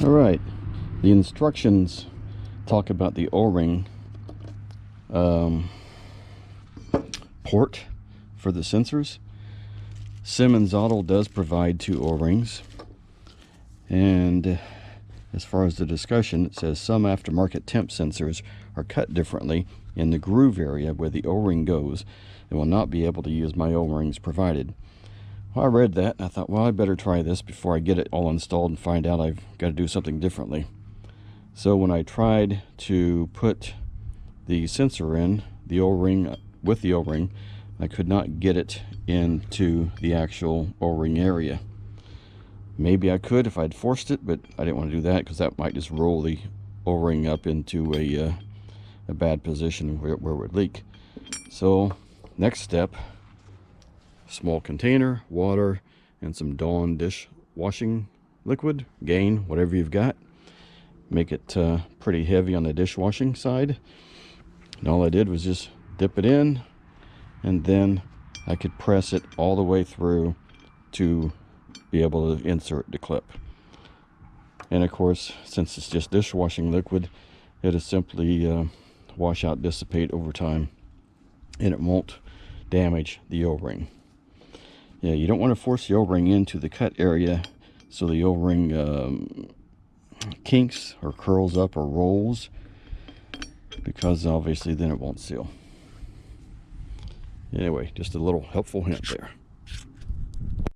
All right, the instructions talk about the O-ring port for the sensors. Simmons Auto does provide 2 O-rings, and as far as the discussion, it says some aftermarket temp sensors are cut differently in the groove area where the O-ring goes and will not be able to use my O-rings provided. Well, I read that and I thought, well, I better try this before I get it all installed and find out I've got to do something differently. So when I tried to put the sensor in, the O-ring, with the O-ring, I could not get it into the actual O-ring area. Maybe I could if I'd forced it, but I didn't want to do that because that might just roll the O-ring up into a bad position where it would leak. So next step, small container, water, and some Dawn dishwashing liquid, Gain, whatever you've got. Make it pretty heavy on the dishwashing side. And all I did was just dip it in, and then I could press it all the way through to be able to insert the clip. And of course, since it's just dishwashing liquid, it'll simply wash out, dissipate over time, and it won't damage the O-ring. Yeah, you don't want to force the O-ring into the cut area so the O-ring kinks or curls up or rolls, because obviously then it won't seal. Anyway, just a little helpful hint there.